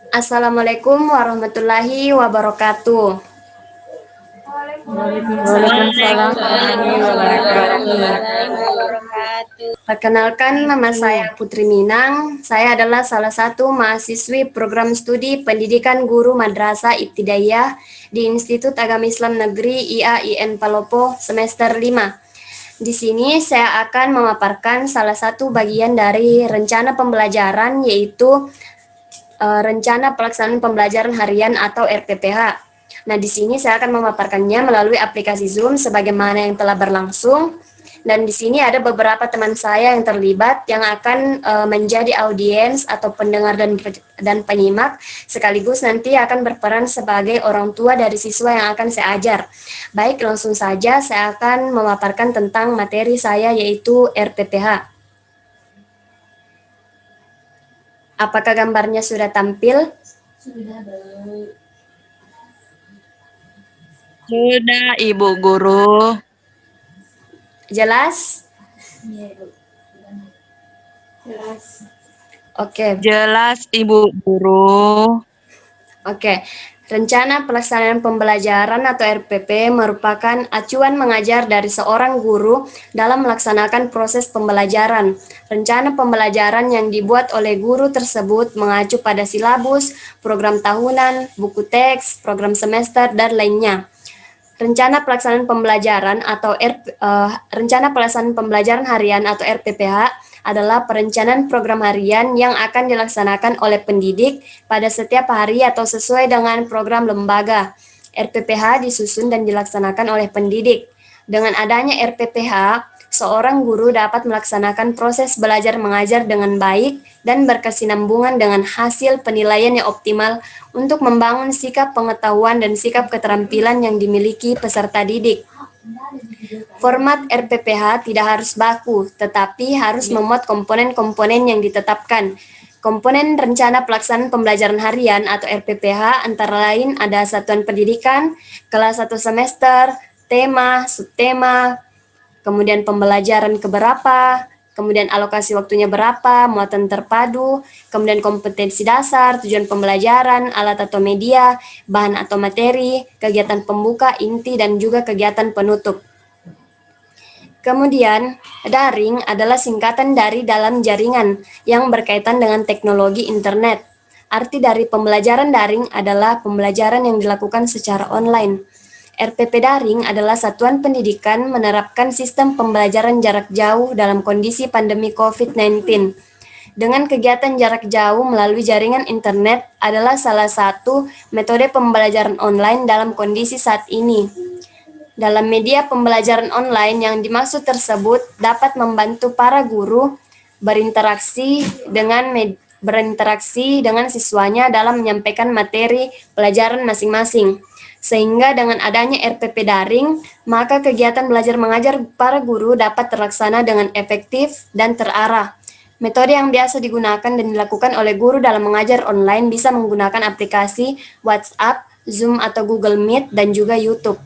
Assalamualaikum warahmatullahi wabarakatuh. Waalaikumsalam warahmatullahi wabarakatuh. Perkenalkan, nama saya Putri Minang. Saya adalah salah satu mahasiswi program studi Pendidikan Guru Madrasah Ibtidaiyah di Institut Agama Islam Negeri IAIN Palopo semester 5. Di sini saya akan memaparkan salah satu bagian dari rencana pembelajaran, yaitu rencana pelaksanaan pembelajaran harian atau RPPH. Nah, di sini saya akan memaparkannya melalui aplikasi Zoom sebagaimana yang telah berlangsung. Dan di sini ada beberapa teman saya yang terlibat yang akan menjadi audiens atau pendengar dan penyimak, sekaligus nanti akan berperan sebagai orang tua dari siswa yang akan saya ajar. Baik, langsung saja saya akan memaparkan tentang materi saya, yaitu RPPH. Apakah gambarnya sudah tampil? Sudah, Ibu Guru. Jelas? Oke. Jelas, Ibu Guru. Oke, rencana pelaksanaan pembelajaran atau RPP merupakan acuan mengajar dari seorang guru dalam melaksanakan proses pembelajaran. Rencana pembelajaran yang dibuat oleh guru tersebut mengacu pada silabus, program tahunan, buku teks, program semester, dan lainnya. Rencana pelaksanaan pembelajaran atau rencana pelaksanaan pembelajaran harian atau RPPH adalah perencanaan program harian yang akan dilaksanakan oleh pendidik pada setiap hari atau sesuai dengan program lembaga. RPPH disusun dan dilaksanakan oleh pendidik. Dengan adanya RPPH, seorang guru dapat melaksanakan proses belajar mengajar dengan baik dan berkesinambungan dengan hasil penilaian yang optimal untuk membangun sikap pengetahuan dan sikap keterampilan yang dimiliki peserta didik. Format RPPH tidak harus baku, tetapi harus memuat komponen-komponen yang ditetapkan. Komponen rencana pelaksanaan pembelajaran harian atau RPPH antara lain ada satuan pendidikan, kelas 1 semester, tema, subtema, kemudian pembelajaran keberapa, kemudian alokasi waktunya berapa, muatan terpadu, kemudian kompetensi dasar, tujuan pembelajaran, alat atau media, bahan atau materi, kegiatan pembuka, inti, dan juga kegiatan penutup. Kemudian, daring adalah singkatan dari dalam jaringan yang berkaitan dengan teknologi internet. Arti dari pembelajaran daring adalah pembelajaran yang dilakukan secara online. RPP daring adalah satuan pendidikan menerapkan sistem pembelajaran jarak jauh dalam kondisi pandemi COVID-19. Dengan kegiatan jarak jauh melalui jaringan internet adalah salah satu metode pembelajaran online dalam kondisi saat ini. Dalam media pembelajaran online yang dimaksud tersebut dapat membantu para guru berinteraksi dengan siswanya dalam menyampaikan materi pelajaran masing-masing. Sehingga dengan adanya RPP daring, maka kegiatan belajar mengajar para guru dapat terlaksana dengan efektif dan terarah. Metode yang biasa digunakan dan dilakukan oleh guru dalam mengajar online bisa menggunakan aplikasi WhatsApp, Zoom atau Google Meet, dan juga YouTube.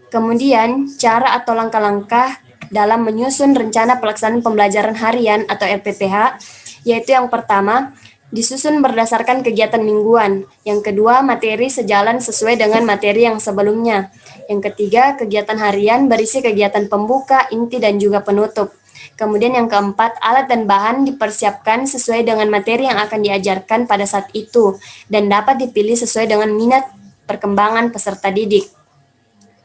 Kemudian, cara atau langkah-langkah dalam menyusun rencana pelaksanaan pembelajaran harian atau RPPH, yaitu yang pertama, disusun berdasarkan kegiatan mingguan. Yang kedua, materi sejalan sesuai dengan materi yang sebelumnya. Yang ketiga, kegiatan harian berisi kegiatan pembuka, inti, dan juga penutup. Kemudian yang keempat, alat dan bahan dipersiapkan sesuai dengan materi yang akan diajarkan pada saat itu dan dapat dipilih sesuai dengan minat perkembangan peserta didik.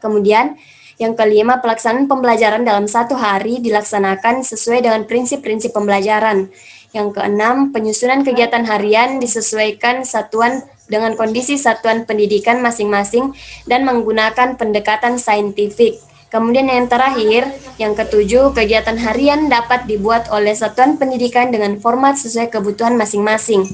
Kemudian, yang kelima, pelaksanaan pembelajaran dalam satu hari dilaksanakan sesuai dengan prinsip-prinsip pembelajaran. Yang keenam, penyusunan kegiatan harian disesuaikan satuan dengan kondisi satuan pendidikan masing-masing dan menggunakan pendekatan saintifik. Kemudian yang terakhir, yang ketujuh, kegiatan harian dapat dibuat oleh satuan pendidikan dengan format sesuai kebutuhan masing-masing.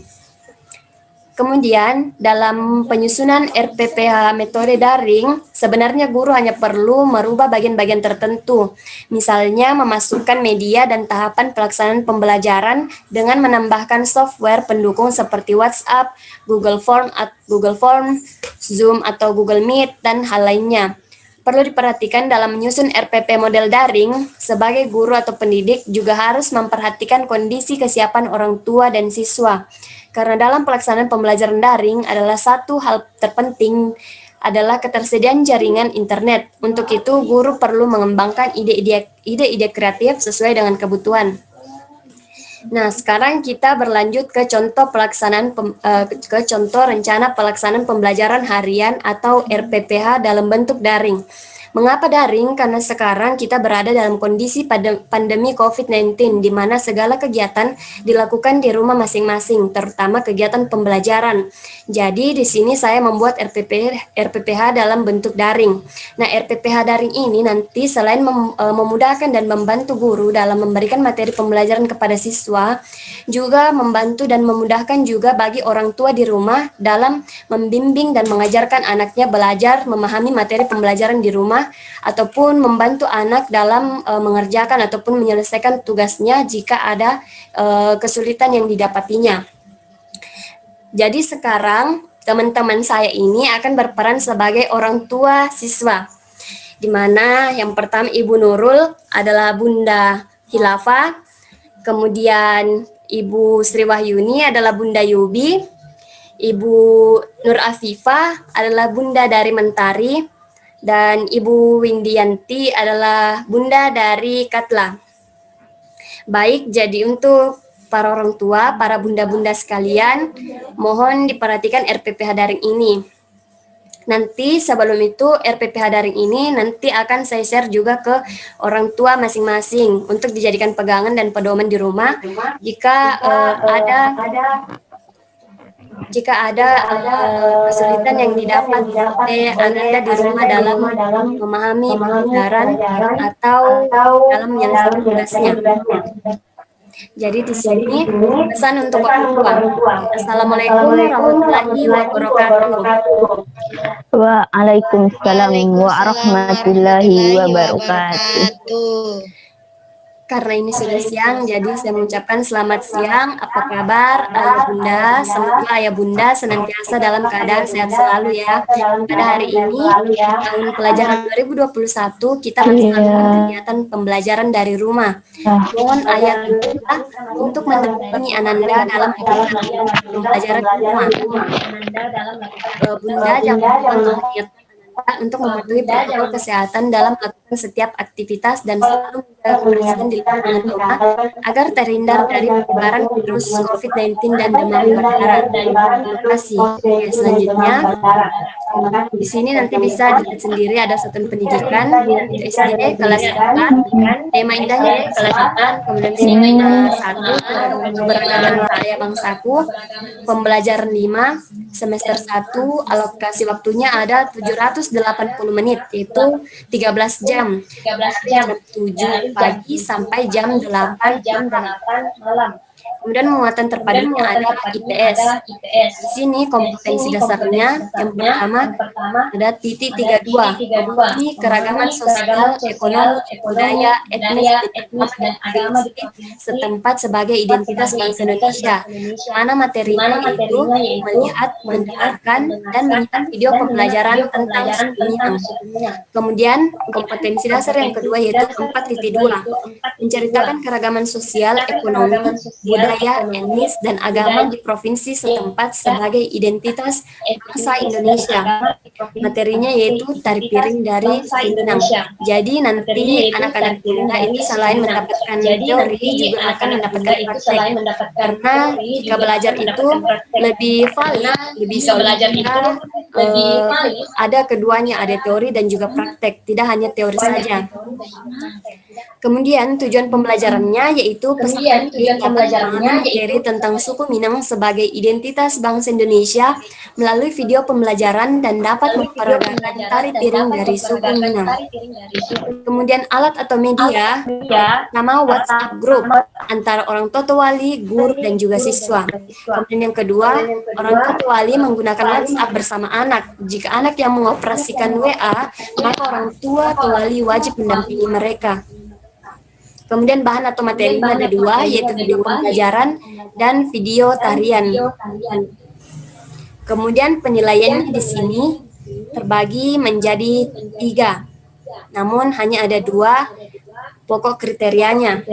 Kemudian, dalam penyusunan RPPH metode daring, sebenarnya guru hanya perlu merubah bagian-bagian tertentu, misalnya memasukkan media dan tahapan pelaksanaan pembelajaran dengan menambahkan software pendukung seperti WhatsApp, Google Form, Zoom atau Google Meet, dan hal lainnya. Perlu diperhatikan dalam menyusun RPP model daring, sebagai guru atau pendidik juga harus memperhatikan kondisi kesiapan orang tua dan siswa. Karena dalam pelaksanaan pembelajaran daring adalah satu hal terpenting adalah ketersediaan jaringan internet. Untuk itu, guru perlu mengembangkan ide-ide kreatif sesuai dengan kebutuhan. Nah, sekarang kita berlanjut ke contoh ke contoh rencana pelaksanaan pembelajaran harian atau RPPH dalam bentuk daring. Mengapa daring? Karena sekarang kita berada dalam kondisi pandemi COVID-19, di mana segala kegiatan dilakukan di rumah masing-masing, terutama kegiatan pembelajaran. Jadi, di sini saya membuat RPPH dalam bentuk daring. Nah, RPPH daring ini nanti selain memudahkan dan membantu guru dalam memberikan materi pembelajaran kepada siswa, juga membantu dan memudahkan juga bagi orang tua di rumah dalam membimbing dan mengajarkan anaknya belajar memahami materi pembelajaran di rumah, ataupun membantu anak dalam mengerjakan ataupun menyelesaikan tugasnya jika ada kesulitan yang didapatinya. Jadi sekarang teman-teman saya ini akan berperan sebagai orang tua siswa, di mana yang pertama Ibu Nurul adalah Bunda Hilafa, kemudian Ibu Sri Wahyuni adalah Bunda Yubi, Ibu Nur Afifah adalah Bunda dari Mentari, dan Ibu Windianti adalah Bunda dari Katla. Baik, jadi untuk para orang tua, para bunda-bunda sekalian, mohon diperhatikan RPPH daring ini. Nanti sebelum itu RPPH daring ini nanti akan saya share juga ke orang tua masing-masing untuk dijadikan pegangan dan pedoman di rumah jika ada kesulitan yang didapat oleh Anda di rumah dalam memahami pelajaran atau dalam menyelesaikan tugasnya. Jadi di sini pesan untuk orang tua. Assalamualaikum warahmatullahi wabarakatuh. Waalaikumsalam warahmatullahi wabarakatuh. Karena ini sudah siang, jadi saya mengucapkan selamat siang. Apa kabar Ayah Bunda? Semoga Ayah Bunda senantiasa dalam keadaan sehat selalu ya. Pada hari ini, tahun pelajaran 2021, kita melaksanakan kegiatan pembelajaran dari rumah. Mohon Ayah Bunda untuk mendampingi Ananda dalam kegiatan pembelajaran di rumah. Bunda jangan lupa untuk mengingatkan untuk mematuhi protokol kesehatan dalam melakukan setiap aktivitas dan selalu menjaga kebersihan di lingkungan rumah agar terhindar dari penyebaran virus COVID-19 dan demam berdarah. Terima kasih. Oke, selanjutnya di sini nanti bisa dilihat sendiri ada satuan pendidikan yaitu SD kelas 4, tema indahnya persahabatan, kemudian sini 1 keberagaman budaya bangsaku, pembelajaran 5, semester 1, alokasi waktunya ada 780 menit, yaitu 13 jam, dari jam 7 pagi sampai jam 8 malam. Kemudian muatan terpadunya adalah IPS. Di sini kompetensi dasarnya yang pertama ada titik 32, memahami keragaman sosial, ekonomi, budaya, etnis, dan agama di provinsi setempat sebagai identitas bangsa Indonesia. Mana materinya yaitu melihat, mendengarkan, dan menyimak video pembelajaran tentang suku Minang. Kemudian kompetensi dasar yang kedua yaitu 4.2, menceritakan keragaman sosial, ekonomi, budaya, etnis, dan agama di provinsi setempat sebagai identitas bangsa Indonesia. Materinya yaitu tari piring dari suku Minang. Jadi nanti anak-anak Bunda itu selain mendapatkan teori juga akan mendapatkan praktek. Karena jika belajar itu lebih valid, lebih solid jika ada keduanya, ada teori dan juga praktek, tidak hanya teori saja. Kemudian tujuan pembelajarannya yaitu peserta didik dapat memahami materi tentang suku Minang sebagai identitas bangsa Indonesia melalui video pembelajaran dan dapat memperagakan tari piring dari suku Minang. Kemudian alat atau media nama WhatsApp group antara orang tua wali, guru, dan juga siswa. Kemudian yang kedua, orang tua wali menggunakan WhatsApp bersama anak. Jika anak yang mengoperasikan WA, maka orang tua wali wajib mendampingi mereka. Kemudian bahan atau materinya ada 2, yaitu video pembelajaran dan video tarian. Kemudian penilaiannya di sini terbagi menjadi 3. namun hanya ada 2 pokok kriterianya.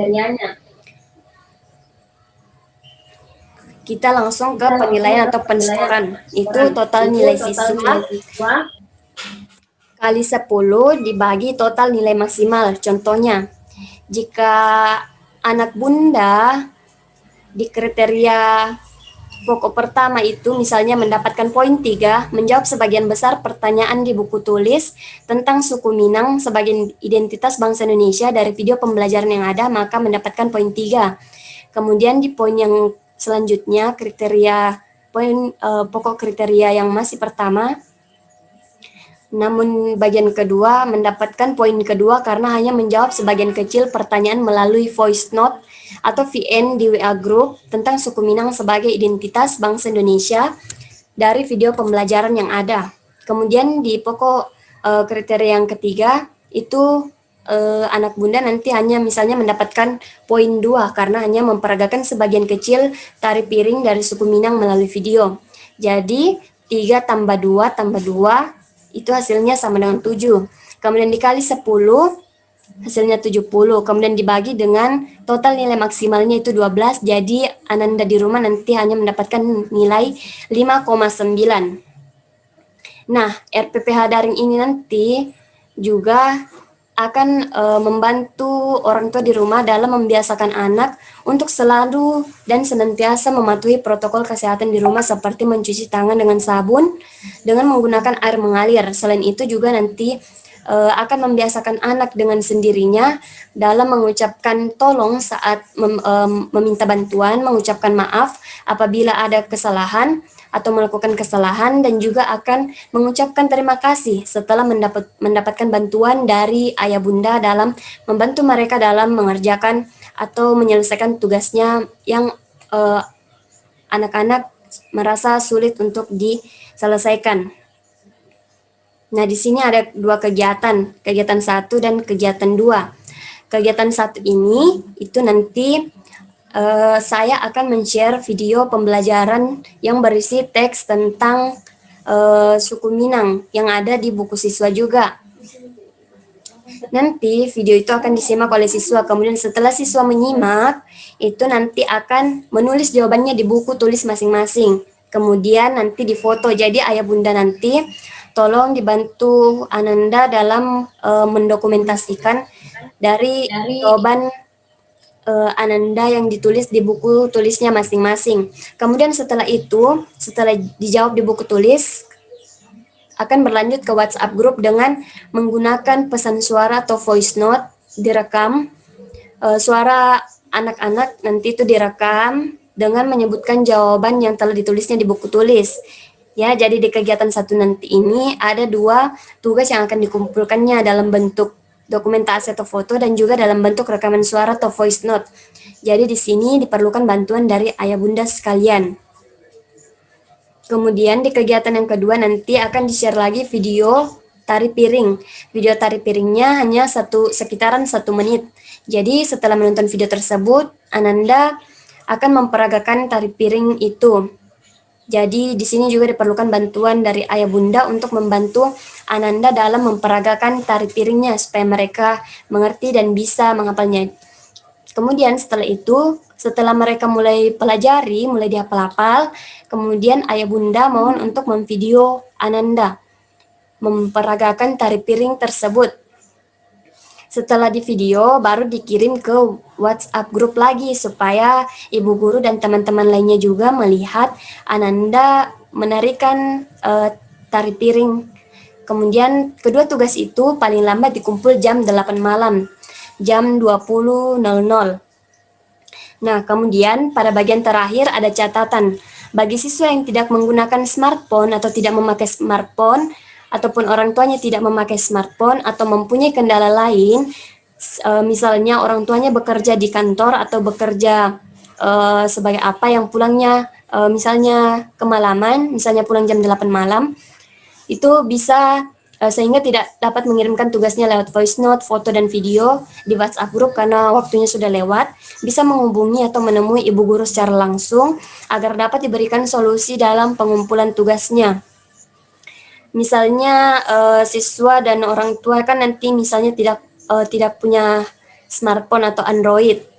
Kita langsung ke penilaian atau penskoran. Itu total nilai siswa kali 10 dibagi total nilai maksimal. Contohnya, jika anak bunda di kriteria pokok pertama itu misalnya mendapatkan poin 3, menjawab sebagian besar pertanyaan di buku tulis tentang suku Minang sebagai identitas bangsa Indonesia dari video pembelajaran yang ada, maka mendapatkan poin 3. Kemudian di poin yang selanjutnya pokok kriteria yang masih pertama, namun bagian kedua mendapatkan poin kedua karena hanya menjawab sebagian kecil pertanyaan melalui voice note atau VN di WA Group tentang suku Minang sebagai identitas bangsa Indonesia dari video pembelajaran yang ada. Kemudian di pokok kriteria yang ketiga itu anak bunda nanti hanya misalnya mendapatkan poin 2 karena hanya memperagakan sebagian kecil tari piring dari suku Minang melalui video. Jadi 3 tambah 2 tambah 2 itu hasilnya sama dengan 7. Kemudian dikali 10, hasilnya 70. Kemudian dibagi dengan total nilai maksimalnya itu 12. Jadi Ananda di rumah nanti hanya mendapatkan nilai 5,9. Nah, RPPH daring ini nanti juga akan membantu orang tua di rumah dalam membiasakan anak untuk selalu dan senantiasa mematuhi protokol kesehatan di rumah seperti mencuci tangan dengan sabun dengan menggunakan air mengalir. Selain itu juga nanti akan membiasakan anak dengan sendirinya dalam mengucapkan tolong saat meminta bantuan, mengucapkan maaf apabila ada kesalahan atau melakukan kesalahan, dan juga akan mengucapkan terima kasih setelah mendapatkan bantuan dari ayah bunda dalam membantu mereka dalam mengerjakan atau menyelesaikan tugasnya yang anak-anak merasa sulit untuk diselesaikan. Nah, di sini ada 2 kegiatan 1 dan kegiatan 2. Kegiatan 1 ini itu nanti saya akan men-share video pembelajaran yang berisi teks tentang suku Minang yang ada di buku siswa juga. Nanti video itu akan disimak oleh siswa, kemudian setelah siswa menyimak, itu nanti akan menulis jawabannya di buku tulis masing-masing. Kemudian nanti difoto, jadi ayah bunda nanti tolong dibantu Ananda dalam mendokumentasikan dari jawaban Ananda yang ditulis di buku tulisnya masing-masing. Kemudian setelah itu, setelah dijawab di buku tulis, akan berlanjut ke WhatsApp group dengan menggunakan pesan suara atau voice note direkam. Suara anak-anak nanti itu direkam dengan menyebutkan jawaban yang telah ditulisnya di buku tulis. Ya, jadi di kegiatan 1 nanti ini ada 2 tugas yang akan dikumpulkannya dalam bentuk dokumentasi atau foto dan juga dalam bentuk rekaman suara atau voice note. Jadi di sini diperlukan bantuan dari ayah bunda sekalian. Kemudian di kegiatan yang kedua nanti akan di-share lagi video tari piring. Video tari piringnya hanya sekitaran 1 menit. Jadi setelah menonton video tersebut, Ananda akan memperagakan tari piring itu. Jadi di sini juga diperlukan bantuan dari ayah bunda untuk membantu Ananda dalam memperagakan tari piringnya supaya mereka mengerti dan bisa menghafalnya. Kemudian setelah itu, setelah mereka mulai pelajari, mulai dihafal-hafal, kemudian ayah bunda mohon untuk memvideo Ananda memperagakan tari piring tersebut. Setelah di video, baru dikirim ke WhatsApp group lagi supaya ibu guru dan teman-teman lainnya juga melihat Ananda menarikan tari piring. Kemudian kedua tugas itu paling lambat dikumpul jam 8 malam, jam 20.00. Nah, kemudian pada bagian terakhir ada catatan. Bagi siswa yang tidak menggunakan smartphone atau tidak memakai smartphone, ataupun orang tuanya tidak memakai smartphone atau mempunyai kendala lain, misalnya orang tuanya bekerja di kantor atau bekerja sebagai apa yang pulangnya misalnya kemalaman, misalnya pulang jam 8 malam, itu bisa sehingga tidak dapat mengirimkan tugasnya lewat voice note, foto, dan video di WhatsApp group karena waktunya sudah lewat, bisa menghubungi atau menemui ibu guru secara langsung agar dapat diberikan solusi dalam pengumpulan tugasnya. misalnya siswa dan orang tua kan nanti misalnya tidak punya smartphone atau Android.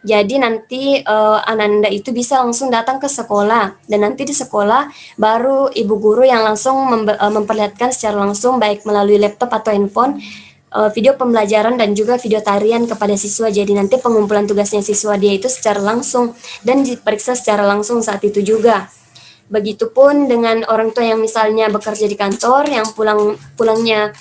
Jadi nanti Ananda itu bisa langsung datang ke sekolah dan nanti di sekolah baru ibu guru yang langsung memperlihatkan secara langsung baik melalui laptop atau handphone video pembelajaran dan juga video tarian kepada siswa. Jadi nanti pengumpulan tugasnya siswa dia itu secara langsung dan diperiksa secara langsung saat itu juga. Begitupun dengan orang tua yang misalnya bekerja di kantor yang pulangnya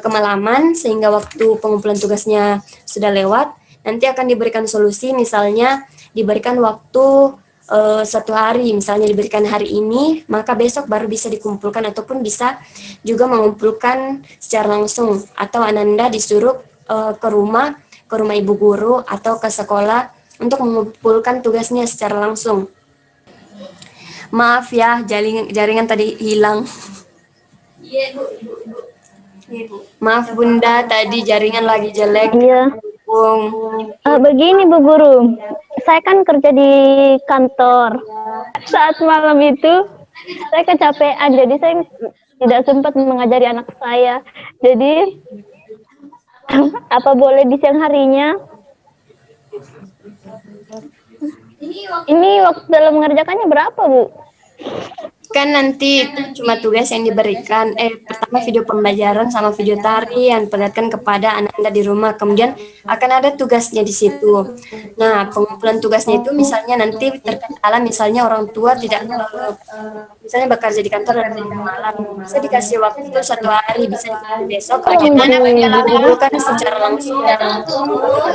kemalaman sehingga waktu pengumpulan tugasnya sudah lewat, nanti akan diberikan solusi misalnya diberikan waktu 1 hari, misalnya diberikan hari ini, maka besok baru bisa dikumpulkan ataupun bisa juga mengumpulkan secara langsung atau Ananda disuruh ke rumah ibu guru atau ke sekolah untuk mengumpulkan tugasnya secara langsung. Maaf ya, jaringan tadi hilang. Maaf Bunda, tadi jaringan lagi jelek. Iya. Bung. Begini Bu Guru, saya kan kerja di kantor. Saat malam itu saya kecapean, jadi saya tidak sempat mengajari anak saya. Jadi apa boleh di siang harinya? Ini waktu dalam mengerjakannya berapa, Bu? Kan nanti itu cuma tugas yang diberikan. Pertama video pembelajaran sama video tari yang diperlihatkan kepada Ananda di rumah. Kemudian akan ada tugasnya di situ. Nah, pengumpulan tugasnya itu misalnya nanti terkendala misalnya orang tua tidak misalnya bekerja di kantor dan pulang malam. Bisa dikasih waktu 1 hari, bisa dikasih besok. Bagaimana dikumpulkan secara langsung.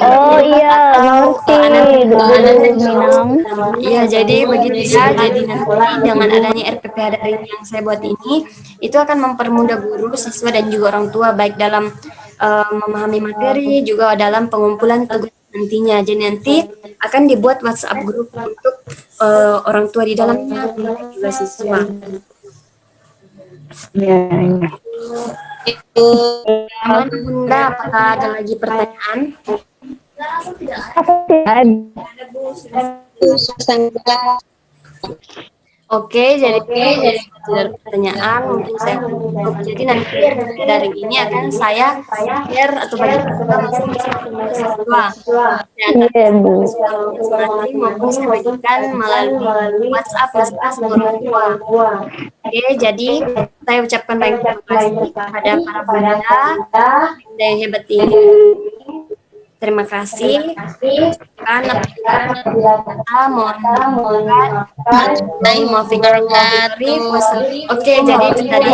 Oh iya, Atau mengerti, Bu Guru Minang. Iya, jadi begitu ya. Jadi nanti dengan adanya RPPH daring yang saya buat ini, itu akan mempermudah guru, siswa, dan juga orang tua baik dalam memahami materi, juga dalam pengumpulan tugas nantinya. Jadi nanti akan dibuat WhatsApp grup untuk orang tua di dalamnya, dan juga siswa. Iya. Itu Aman Bunda, apakah ada lagi pertanyaan? Oke, jadi tidak ada pertanyaan, mungkin saya akan tutup. Jadi nanti RPP daring ini akan saya share atau bagikan juga masing-masing ke siswa. Saya Iya, antarkan Bu. ke sekolah masing-masing maupun saya bagikan melalui WhatsApp masing-masing orang tua. Oke, jadi saya ucapkan banyak terima kasih kepada para bunda yang hebat ini. Terima kasih. Ucapkan apabila kata mohon dimaafkan. Oke, jadi itu tadi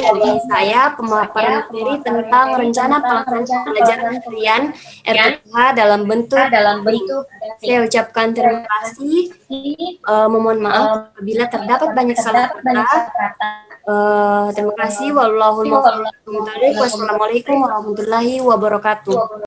dari saya pemaparan materi tentang rencana pelaksanaan pembelajaran harian RPPH dalam bentuk daring. Saya ucapkan terima kasih. Memohon maaf apabila terdapat banyak salah kata. Terima kasih. Wassalamualaikum warahmatullahi wabarakatuh.